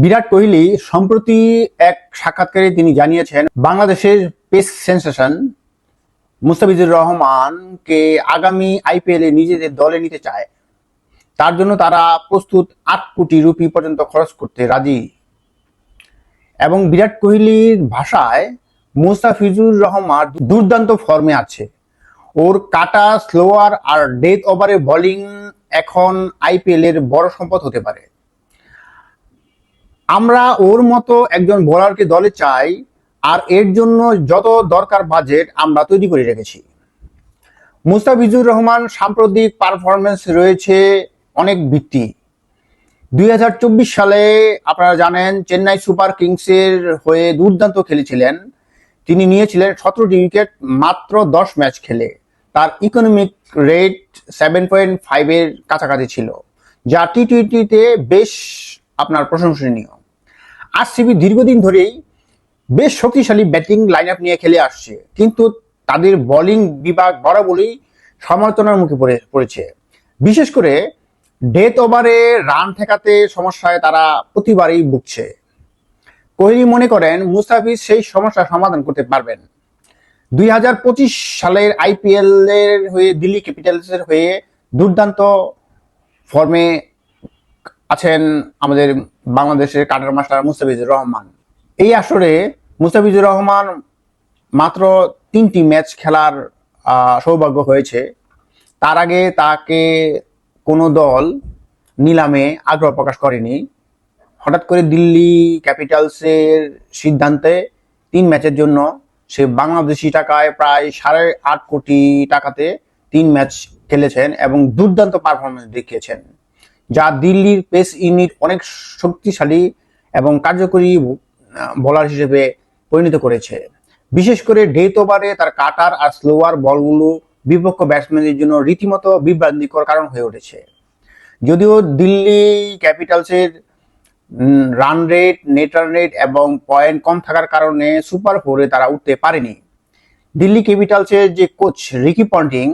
বিরাট কোহলি সম্প্রতি এক সাক্ষাৎকারে তিনি জানিয়েছেন বাংলাদেশের পেস সেন্সেশন মুস্তাফিজুর রহমানকে আগামী আইপিএলে নিজেদের দলে নিতে চায়। তার জন্য তারা প্রস্তুত ৮ কোটি রুপি পর্যন্ত খরচ করতে রাজি। এবং বিরাট কোহলির ভাষায় মুস্তাফিজুর রহমান দুর্দান্ত ফর্মে আছে। ওর কাটা, স্লোয়ার আর ডেথ ওভারে বোলিং এখন আইপিএল এর বড় সম্পদ হতে পারে। আমরা ওর মতো একজন বোলারকে দলে চাই, আর এর জন্য যত দরকার বাজেট আমরা তৈরি করে রেখেছি। মুস্তাফিজুর রহমান সাম্প্রতিক পারফরমেন্স রয়েছে অনেক ভিত্তি। 2024 সালে আপনারা জানেন চেন্নাই সুপার কিংসের হয়ে দুর্দান্ত খেলেছিলেন। তিনি নিয়েছিলেন 17টি উইকেট মাত্র 10 ম্যাচ খেলে। তার ইকোনমিক রেট 7.5 এর কাছাকাছি ছিল, যা টি-টোয়েন্টিতে বেশ আপনার প্রশংসনীয়। আরসিবি দীর্ঘদিন ধরেই বেশ শক্তিশালী ব্যাটিং লাইন আপ নিয়ে খেলে আসছে, কিন্তু তাদের বোলিং বিভাগ বরাবরই সমালোচনার মুখে পড়েছে। বিশেষ করে ডেথ ওভারে রান ঠেকাতে সমস্যায় তারা প্রতিবারই ভুগছে। কোহলি মনে করেন মুস্তাফিজ সেই সমস্যা সমাধান করতে পারবেন। 2025 সালের আইপিএল এর হয়ে দিল্লি ক্যাপিটালসের হয়ে দুর্দান্ত ফর্মে আছেন আমাদের বাংলাদেশের কাটার মাস্টার মুস্তাফিজুর রহমান। এই আসরে মুস্তাফিজুর রহমান মাত্র 3টি ম্যাচ খেলার সৌভাগ্য হয়েছে। তার আগে তাকে কোনো দল নিলামে আগ্রহ প্রকাশ করেনি। হঠাৎ করে দিল্লি ক্যাপিটালসের সিদ্ধান্তে 3 ম্যাচের জন্য সে বাংলাদেশি টাকায় প্রায় 8.5 কোটি টাকাতে 3 ম্যাচ খেলেছেন এবং দুর্দান্ত পারফরমেন্স দেখিয়েছেন, যা দিল্লির পেস ইউনিট অনেক শক্তিশালী এবং কার্যকরী বোলার হিসেবে পরিণত করেছে। বিশেষ করে ডেথ ওভারে তার কাটার আর স্লোয়ার বলগুলো বিপক্ষ ব্যাটসম্যানদের জন্য রীতিমতো বিভ্রান্তিকর কারণ হয়ে উঠেছে। যদিও দিল্লি ক্যাপিটালসের run rate, net run rate এবং পয়েন্ট কম থাকার কারণে সুপার 4-এ তারা উঠতে পারেনি। দিল্লি ক্যাপিটালসের যে কোচ রিকি পন্টিং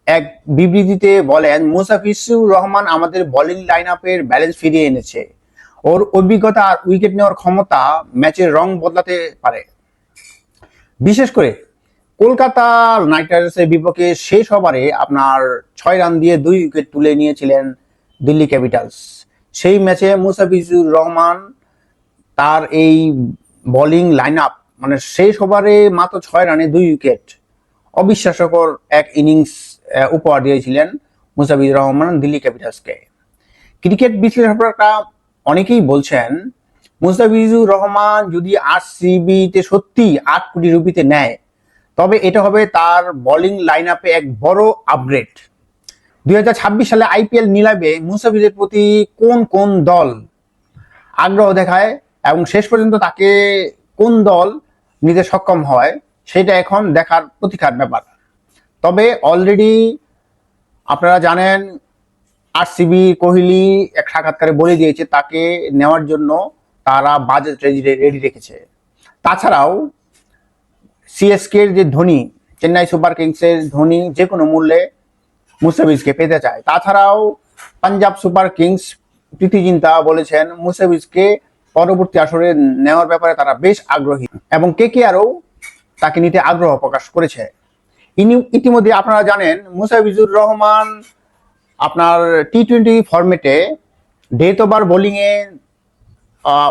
এক বিবৃতিতে বলেন, মুস্তাফিজুর রহমান আমাদের বোলিং লাইন আপের ব্যালেন্স ফিরিয়ে এনেছে। ওর অভিজ্ঞতা আর উইকেট নেওয়ার ক্ষমতা ম্যাচের রং বদলাতে পারে। বিশেষ করে কলকাতা নাইট রাইডার্সের বিপক্ষে শেষ ওভারে আপনার 6 রান দিয়ে 2 উইকেট তুলে নিয়েছিলেন দিল্লি ক্যাপিটালস। সেই ম্যাচে মুস্তাফিজুর রহমান তার এই বোলিং লাইন আপ মানে শেষ ওভারে মাত্র 6 রানে 2 উইকেট, অবিশ্বাস্যকর এক ইনিংস উপহার দিয়েছিলেন মুস্তাফিজুর রহমান দিল্লি ক্যাপিটালসকে। ক্রিকেট বিশ্লেষকরা অনেকেই বলছেন মুস্তাফিজুর রহমান যদি আরসিবিতে সত্যি 8 কোটি রুপিতে নেয়, তবে এটা হবে তার বোলিং লাইন আপে এক বড় আপগ্রেড। 2026 সালে আইপিএল নিলামে মুস্তাফিজের প্রতি কোন কোন দল আগ্রহ দেখায় এবং শেষ পর্যন্ত তাকে কোন দল নিতে সক্ষম হয়, সেটা এখন দেখার প্রতীক্ষার ব্যাপার। তবে অলরেডি আপনারা জানেন আরসিবি কোহলি এক সাক্ষাৎকারে বলে দিয়েছে তাকে নেওয়ার জন্য তারা বাজেট রেডি রেখেছে। তাছাড়াও সিএসকে এর যে ধোনি, চেন্নাই সুপার কিংসের ধোনি যে কোনো মূল্যে মুস্তাফিজকে পেতে চায়। তাছাড়াও পাঞ্জাব সুপার কিংস প্রীতি জিন্তা বলেছেন মুস্তাফিজকে পরবর্তী আসরে নেওয়ার ব্যাপারে তারা বেশ আগ্রহী এবং কেকেআরও তাকে নিতে আগ্রহ প্রকাশ করেছে। ইতিমধ্যে আপনারা জানেন মুস্তাফিজুর রহমান আপনার টি-20 ফরম্যাটে ডেথ ওভার বোলিংয়ে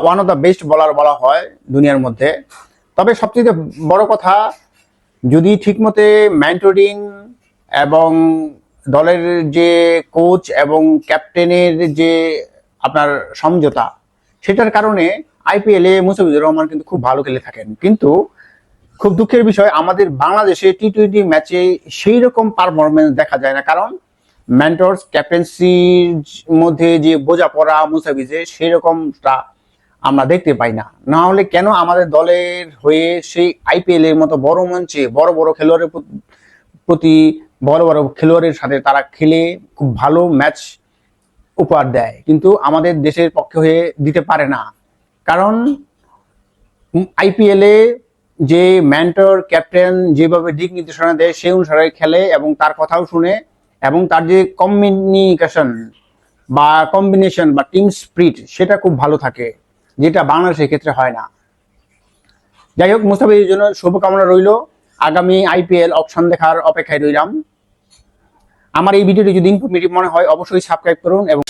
one of the best bowler বলা হয় দুনিয়ার মধ্যে। তবে সবচেয়ে বড় কথা, যদি ঠিকমতো মেন্টরিং এবং দলের যে কোচ এবং ক্যাপ্টেনের যে আপনার সমঝোতা, সেটার কারণে আইপিএলে মুস্তাফিজুর রহমান কিন্তু খুব ভালো খেলে থাকেন। কিন্তু খুব দুঃখের বিষয়, আমাদের বাংলাদেশে টি-20 ম্যাচে সেই রকম পারফরমেন্স দেখা যায় না, কারণ মেন্টরস ক্যাপ্টেন্সির মধ্যে যে বোঝাপড়া মুস্তাফিজের সেই রকমটা আমরা দেখতে পাই না। না হলে কেন আমাদের দলের হয়ে সেই আইপিএল এর মতো বড় মঞ্চে বড় বড় খেলোয়াড়ের প্রতি বড় বড় খেলোয়াড়ের সাথে তারা খেলে খুব ভালো ম্যাচ উপহার দেয়, কিন্তু আমাদের দেশের পক্ষে হয়ে দিতে পারে না। কারণ আইপিএলে যে মেন্টর ক্যাপ্টেন যেভাবে দিক নির্দেশনা দেয় সেই অনুসারে খেলে এবং তার কথাও শুনে, এবং তার যে কমিউনিকেশন বা কম্বিনেশন বা টিম স্পিরিট সেটা খুব ভালো থাকে। যেটা বাংলাদেশের ক্ষেত্রে হয় না। যাই হোক, মুস্তাফিজের জন্য শুভকামনা রইল। আগামী আইপিএল অপশন দেখার অপেক্ষায় রইলাম। আমার এই ভিডিওটি যদি ইনফরমেটিভ মনে হয় অবশ্যই সাবস্ক্রাইব করুন এবং